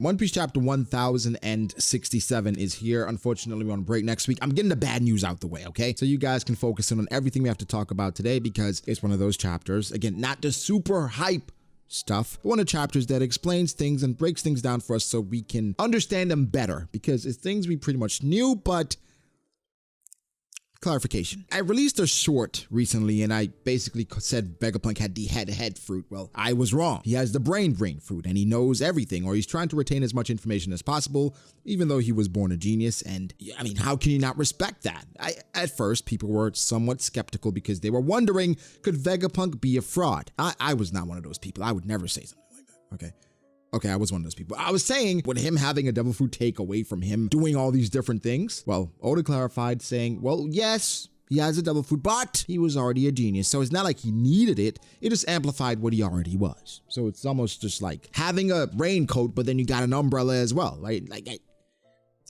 One Piece chapter 1067 is here. Unfortunately, we're on break next week. I'm getting the bad news out the way, okay? So you guys can focus in on everything we have to talk about today because it's one of those chapters. Again, not the super hype stuff, but one of the chapters that explains things and breaks things down for us so we can understand them better because it's things we pretty much knew, but clarification. I released a short recently and I basically said Vegapunk had the head fruit. Well, I was wrong. He has the brain fruit and he knows everything, or he's trying to retain as much information as possible, even though he was born a genius. And I mean, how can you not respect that? At first, people were somewhat skeptical because they were wondering, could Vegapunk be a fraud? I was not one of those people. I would never say something like that, okay? Okay, I was one of those people. I was saying, would him having a devil fruit take away from him doing all these different things? Well, Oda clarified saying, well, yes, he has a devil fruit, but he was already a genius. So it's not like he needed it. It just amplified what he already was. So it's almost just like having a raincoat, but then you got an umbrella as well, right? Like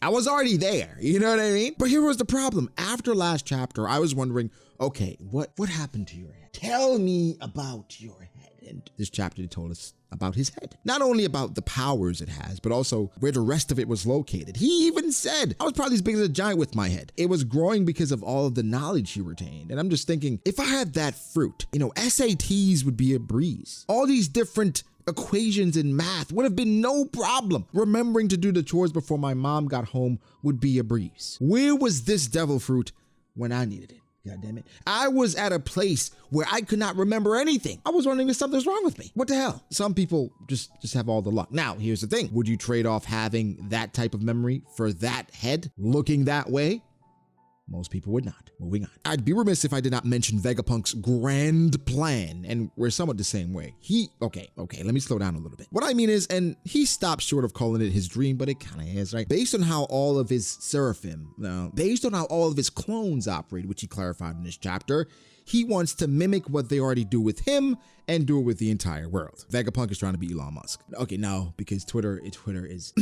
I was already there, you know what I mean? But here was the problem. After last chapter, I was wondering, okay, what happened to your head? Tell me about your head. And this chapter told us about his head. Not only about the powers it has, but also where the rest of it was located. He even said, I was probably as big as a giant with my head. It was growing because of all of the knowledge he retained. And I'm just thinking, if I had that fruit, SATs would be a breeze. All these different equations in math would have been no problem. Remembering to do the chores before my mom got home would be a breeze. Where was this devil fruit when I needed it? God damn it. I was at a place where I could not remember anything. I was wondering if something's wrong with me. What the hell? Some people just have all the luck. Now, here's the thing. Would you trade off having that type of memory for that head looking that way? Most people would not. Moving on. I'd be remiss if I did not mention Vegapunk's grand plan, and we're somewhat the same way. Okay, let me slow down a little bit. What I mean is, and he stopped short of calling it his dream, but it kind of is, right? Based on how all of his based on how all of his clones operate, which he clarified in this chapter, he wants to mimic what they already do with him and do it with the entire world. Vegapunk is trying to be Elon Musk. Okay, no, because Twitter is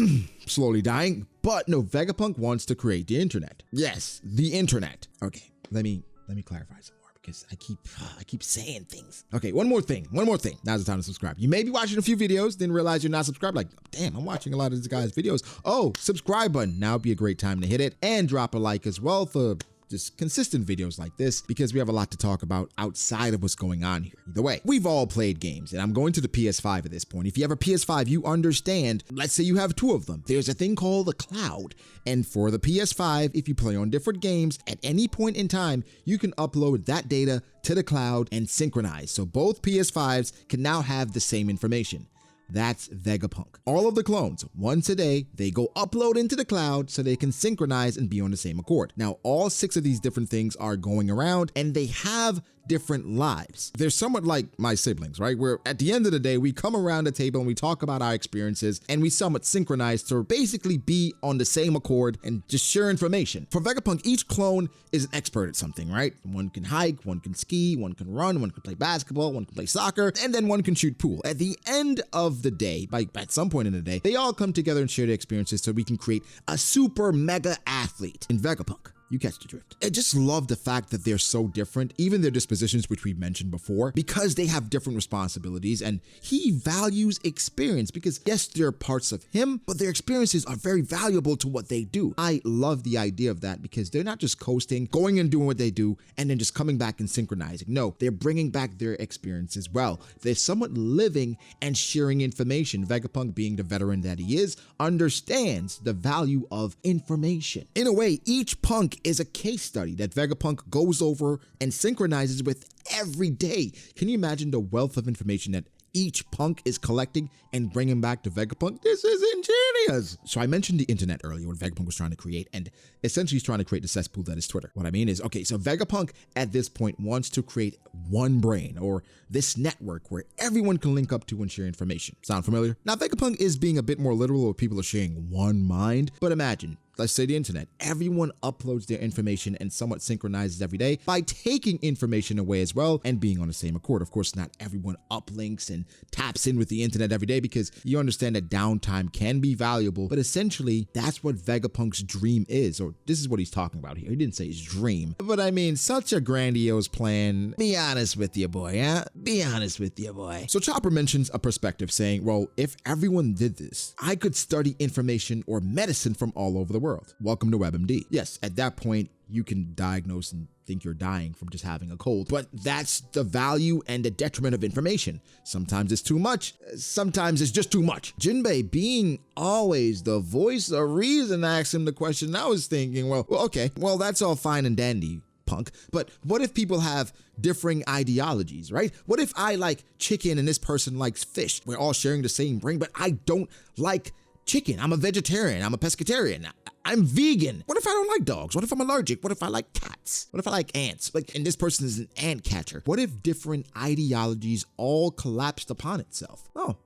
slowly dying. But no, Vegapunk wants to create the internet. Yes, the internet. Okay, let me clarify some more because I keep saying things. Okay, one more thing. Now's the time to subscribe. You may be watching a few videos, then realize you're not subscribed. Like, damn, I'm watching a lot of this guy's videos. Oh, subscribe button. Now would be a great time to hit it and drop a like as well for just consistent videos like this because we have a lot to talk about outside of what's going on here. Either way, we've all played games and I'm going to the PS5 at this point. If you have a PS5, you understand, let's say you have two of them. There's a thing called the cloud. And for the PS5, if you play on different games at any point in time, you can upload that data to the cloud and synchronize. So both PS5s can now have the same information. That's Vegapunk. All of the clones, once a day, they go upload into the cloud so they can synchronize and be on the same accord. Now, all 6 of these different things are going around and they have different lives. They're somewhat like my siblings, right? Where at the end of the day, we come around the table and we talk about our experiences and we somewhat synchronize to basically be on the same accord and just share information. For Vegapunk, each clone is an expert at something, right? One can hike, one can ski, one can run, one can play basketball, one can play soccer, and then one can shoot pool. At the end of the day, at some point in the day, they all come together and share their experiences so we can create a super mega athlete in Vegapunk. You catch the drift. I just love the fact that they're so different, even their dispositions, which we mentioned before, because they have different responsibilities and he values experience because yes, they're parts of him, but their experiences are very valuable to what they do. I love the idea of that because they're not just coasting, going and doing what they do, and then just coming back and synchronizing. No, they're bringing back their experience as well. They're somewhat living and sharing information. Vegapunk, being the veteran that he is, understands the value of information. In a way, each punk is a case study that Vegapunk goes over and synchronizes with every day. Can you imagine the wealth of information that each punk is collecting and bringing back to Vegapunk? This is ingenious. So I mentioned the internet earlier, what Vegapunk was trying to create, and essentially he's trying to create the cesspool that is Twitter. What I mean is, okay, so Vegapunk at this point wants to create one brain, or this network where everyone can link up to and share information. Sound familiar? Now Vegapunk is being a bit more literal where people are sharing one mind, but imagine let's say the internet. Everyone uploads their information and somewhat synchronizes every day by taking information away as well and being on the same accord. Of course, not everyone uplinks and taps in with the internet every day because you understand that downtime can be valuable, but essentially that's what Vegapunk's dream is, or this is what he's talking about here. He didn't say his dream, but I mean, such a grandiose plan. Be honest with you, boy, huh? Be honest with you, boy. So Chopper mentions a perspective saying, well, if everyone did this, I could study information or medicine from all over the world. Welcome to WebMD. Yes, at that point, you can diagnose and think you're dying from just having a cold, but that's the value and the detriment of information. Sometimes it's too much, sometimes it's just too much. Jinbei, being always the voice of reason, asked him the question. I was thinking, well, okay, well, that's all fine and dandy, punk, but what if people have differing ideologies, right? What if I like chicken and this person likes fish? We're all sharing the same brain, but I don't like chicken. I'm a vegetarian. I'm a pescatarian. I'm vegan. What if I don't like dogs? What if I'm allergic? What if I like cats? What if I like ants? And this person is an ant catcher. What if different ideologies all collapsed upon itself? Oh,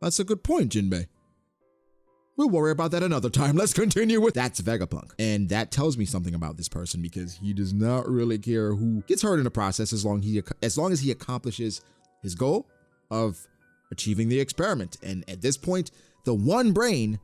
that's a good point, Jinbei. We'll worry about that another time. Let's continue with that's Vegapunk. And that tells me something about this person because he does not really care who gets hurt in the process as long as he accomplishes his goal of achieving the experiment. And at this point, the one brain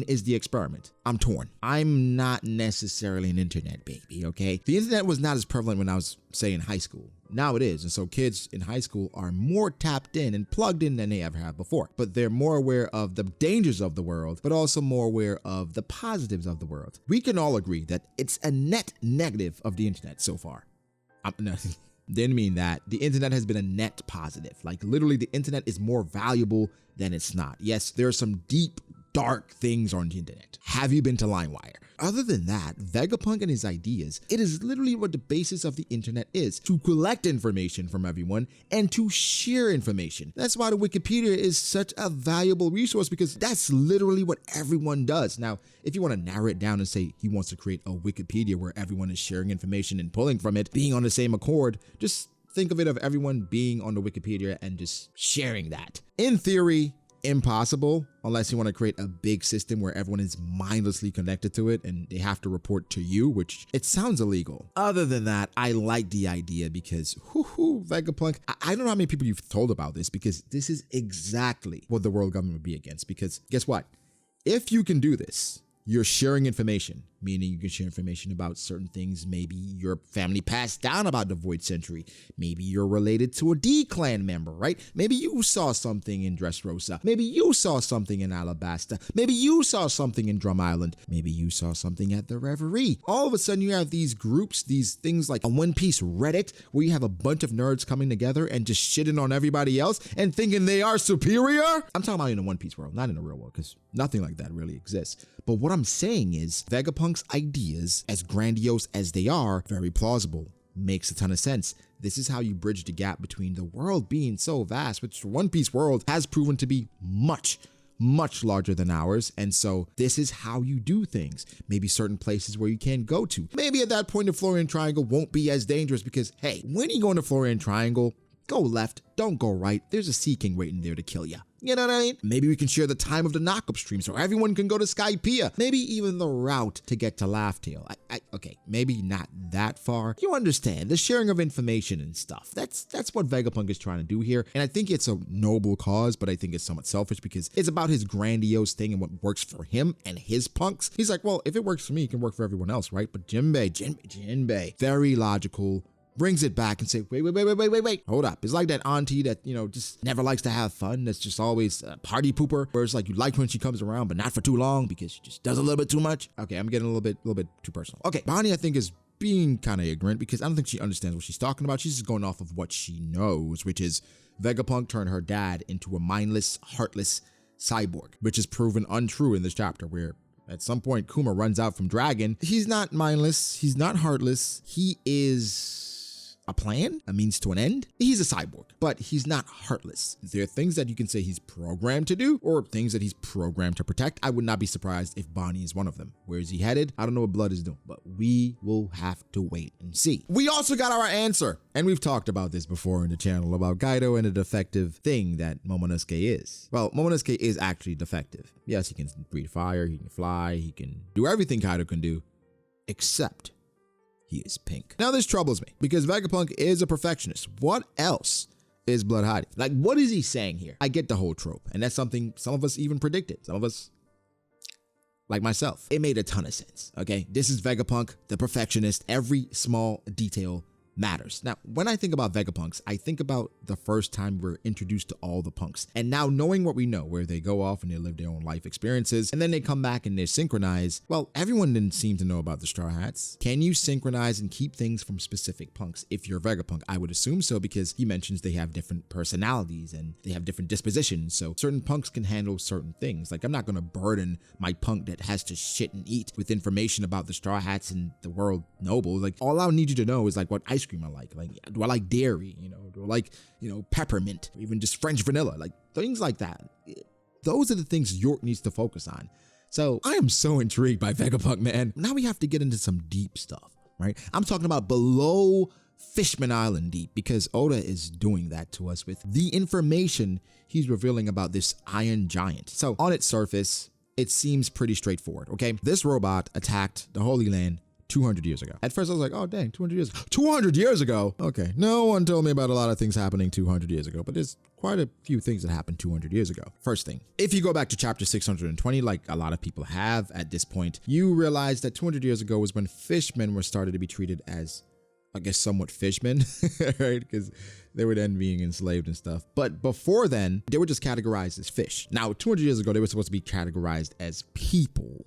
is the experiment. I'm torn. I'm not necessarily an internet baby, okay? The internet was not as prevalent when I was, say, in high school. Now it is, and so kids in high school are more tapped in and plugged in than they ever have before. But they're more aware of the dangers of the world, but also more aware of the positives of the world. We can all agree that it's a net negative of the internet so far. Didn't mean that. The internet has been a net positive. Like literally the internet is more valuable than it's not. Yes, there are some deep, dark things on the internet. Have you been to LimeWire? Other than that, Vegapunk and his ideas, it is literally what the basis of the internet is, to collect information from everyone and to share information. That's why the Wikipedia is such a valuable resource because that's literally what everyone does. Now, if you want to narrow it down and say he wants to create a Wikipedia where everyone is sharing information and pulling from it, being on the same accord, just think of it of everyone being on the Wikipedia and just sharing that. In theory, impossible unless you want to create a big system where everyone is mindlessly connected to it and they have to report to you, which it sounds illegal. Other than that, I like the idea because Vegapunk, I don't know how many people you've told about this because this is exactly what the world government would be against. Because guess what? If you can do this, you're sharing information, meaning you can share information about certain things. Maybe your family passed down about the Void Century. Maybe you're related to a D-Clan member, right? Maybe you saw something in Dressrosa. Maybe you saw something in Alabasta. Maybe you saw something in Drum Island. Maybe you saw something at the Reverie. All of a sudden you have these groups, these things like a One Piece Reddit, where you have a bunch of nerds coming together and just shitting on everybody else and thinking they are superior. I'm talking about in the One Piece world, not in the real world, because nothing like that really exists. But what I'm saying is Vegapunk's ideas, as grandiose as they are, very plausible. Makes a ton of sense. This is how you bridge the gap between the world being so vast, which the One Piece world has proven to be much larger than ours. And so this is how you do things. Maybe certain places where you can't go to. Maybe at that point the Florian Triangle won't be as dangerous because, hey, when you go in the Florian Triangle, go left, don't go right. There's a Sea King waiting there to kill you. You know what I mean? Maybe we can share the time of the knockup stream so everyone can go to Skypiea. Maybe even the route to get to Laugh-Tale. Okay, maybe not that far. You understand, the sharing of information and stuff. That's what Vegapunk is trying to do here. And I think it's a noble cause, but I think it's somewhat selfish because it's about his grandiose thing and what works for him and his punks. He's like, well, if it works for me, it can work for everyone else, right? But Jinbei, very logical. Brings it back and say, wait, hold up. It's like that auntie that, just never likes to have fun. That's just always a party pooper, where it's like you like when she comes around, but not for too long because she just does a little bit too much. Okay, I'm getting a little bit too personal. Okay, Bonnie, I think, is being kind of ignorant because I don't think she understands what she's talking about. She's just going off of what she knows, which is Vegapunk turned her dad into a mindless, heartless cyborg, which is proven untrue in this chapter where at some point Kuma runs out from Dragon. He's not mindless. He's not heartless. He is a plan, a means to an end. He's a cyborg, but he's not heartless. There are things that you can say he's programmed to do or things that he's programmed to protect. I would not be surprised if Bonnie is one of them. Where is he headed? I don't know what Blood is doing, but we will have to wait and see. We also got our answer, and we've talked about this before in the channel about Kaido and the defective thing that Momonosuke is. Well, Momonosuke is actually defective. Yes, he can breathe fire, he can fly, he can do everything Kaido can do, except he is pink. Now this troubles me because Vegapunk is a perfectionist. What else is Blood hiding? Like, what is he saying here? I get the whole trope, and that's something some of us even predicted. Some of us, like myself, it made a ton of sense, okay? This is Vegapunk, the perfectionist. Every small detail matters. Now, when I think about Vegapunks, I think about the first time we're introduced to all the punks. And now knowing what we know, where they go off and they live their own life experiences, and then they come back and they're synchronized. Well, everyone didn't seem to know about the Straw Hats. Can you synchronize and keep things from specific punks? If you're Vegapunk, I would assume so, because he mentions they have different personalities and they have different dispositions. So certain punks can handle certain things. Like, I'm not going to burden my punk that has to shit and eat with information about the Straw Hats and the world nobles. Like, all I need you to know is like what ice cream I like. Like, do I like dairy? Do I like, peppermint, or even just French vanilla? Like, things like that. Those are the things York needs to focus on. So I am so intrigued by Vegapunk, man. Now we have to get into some deep stuff, right? I'm talking about below Fishman Island deep, because Oda is doing that to us with the information he's revealing about this Iron Giant. So on its surface, it seems pretty straightforward, okay? This robot attacked the Holy Land 200 years ago. At first I was like, oh dang, 200 years. 200 years ago? Okay, no one told me about a lot of things happening 200 years ago, but there's quite a few things that happened 200 years ago. First thing, if you go back to chapter 620, like a lot of people have at this point, you realize that 200 years ago was when fishmen were started to be treated as, I guess, somewhat fishmen, right? Because they were then being enslaved and stuff. But before then, they were just categorized as fish. Now, 200 years ago, they were supposed to be categorized as people.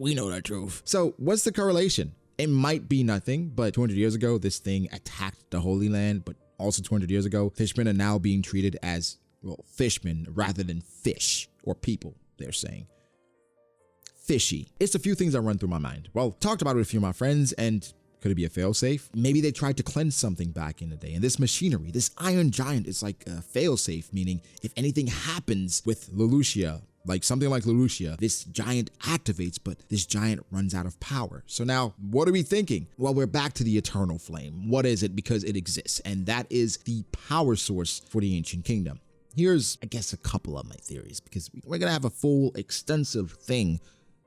We know the truth. So what's the correlation? It might be nothing, but 200 years ago, this thing attacked the Holy Land. But also 200 years ago, fishmen are now being treated as, well, fishmen rather than fish or people, they're saying. Fishy. It's a few things that run through my mind. Well, talked about it with a few of my friends, and could it be a failsafe? Maybe they tried to cleanse something back in the day, and this machinery, this Iron Giant, is like a failsafe, meaning if anything happens with Lelouchia, like something like Lelouchia, this giant activates, but this giant runs out of power. So now, what are we thinking? Well, we're back to the Eternal Flame. What is it? Because it exists, and that is the power source for the Ancient Kingdom. Here's, I guess, a couple of my theories, because we're gonna have a full, extensive thing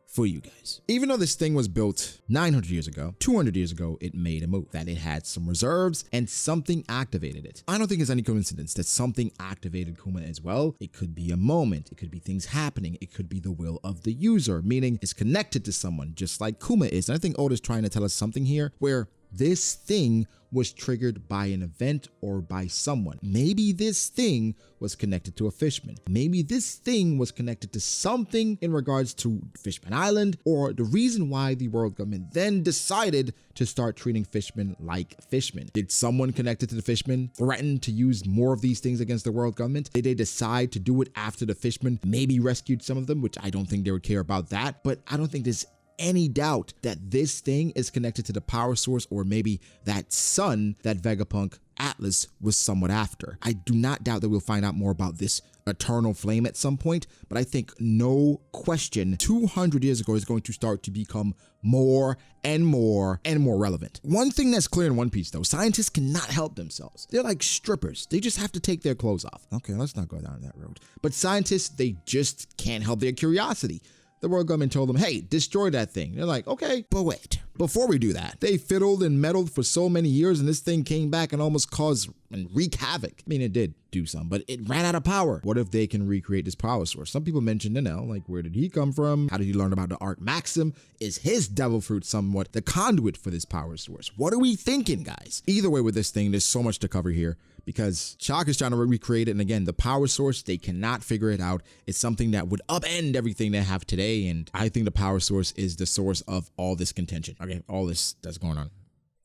for you guys. Even though this thing was built 900 years ago, 200 years ago, it made a move, that it had some reserves and something activated it. I don't think it's any coincidence that something activated Kuma as well. It could be a moment, it could be things happening, it could be the will of the user, meaning it's connected to someone, just like Kuma is. And I think Oda's trying to tell us something here where this thing was triggered by an event or by someone. Maybe this thing was connected to a fishman. Maybe this thing was connected to something in regards to Fishman Island, or the reason why the world government then decided to start treating fishmen like fishmen. Did someone connected to the fishmen threaten to use more of these things against the world government? Did they decide to do it after the fishmen maybe rescued some of them, which I don't think they would care about that, but I don't think there's any doubt that this thing is connected to the power source, or maybe that sun that Vegapunk Atlas was somewhat after. I do not doubt that we'll find out more about this eternal flame at some point, but I think no question 200 years ago is going to start to become more and more and more relevant. One thing that's clear in One Piece though, scientists cannot help themselves. They're like strippers. They just have to take their clothes off. Okay, let's not go down that road. But scientists, they just can't help their curiosity. The world government told them, hey, destroy that thing. They're like, okay, but wait, before we do that, they fiddled and meddled for so many years, and this thing came back and almost caused and wreak havoc. I mean, it did do some, but it ran out of power. What if they can recreate this power source? Some people mentioned Enel, like, where did he come from? How did he learn about the Arc Maxim? Is his devil fruit somewhat the conduit for this power source? What are we thinking, guys? Either way with this thing, there's so much to cover here, because Shock is trying to recreate it, and again, the power source, they cannot figure it out. It's something that would upend everything they have today, and I think the power source is the source of all this contention. Okay, all this that's going on.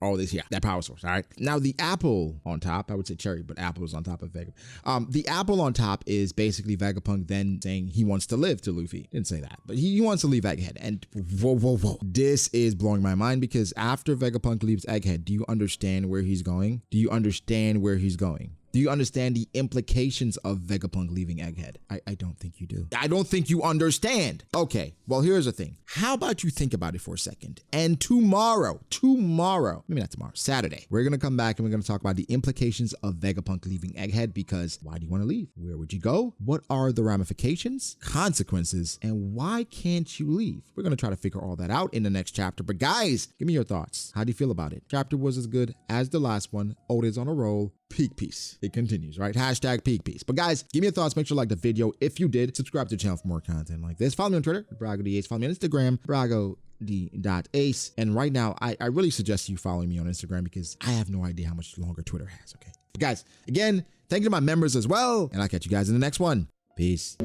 all this, that power source, all right? Now, the apple on top, I would say cherry, but apple is on top of Vegapunk. The apple on top is basically Vegapunk then saying he wants to live to Luffy. Didn't say that, but he wants to leave Egghead. And whoa. This is blowing my mind because after Vegapunk leaves Egghead, do you understand where he's going? Do you understand where he's going? Do you understand the implications of Vegapunk leaving Egghead? I don't think you do. I don't think you understand. Okay, well, here's the thing. How about you think about it for a second? And tomorrow, maybe not tomorrow, Saturday, we're going to come back and we're going to talk about the implications of Vegapunk leaving Egghead, because why do you want to leave? Where would you go? What are the ramifications, consequences, and why can't you leave? We're going to try to figure all that out in the next chapter. But guys, give me your thoughts. How do you feel about it? Chapter was as good as the last one. Oda's on a roll. Peak Peace. It continues, right? Hashtag Peak Peace. But guys, give me your thoughts. Make sure to like the video. If you did, subscribe to the channel for more content like this. Follow me on Twitter, BragoD8. Follow me on Instagram, BragoD.Ace. And right now, I really suggest you following me on Instagram because I have no idea how much longer Twitter has, okay? But guys, again, thank you to my members as well. And I'll catch you guys in the next one. Peace.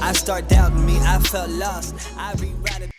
I start doubting me, I felt lost. I rewrite it.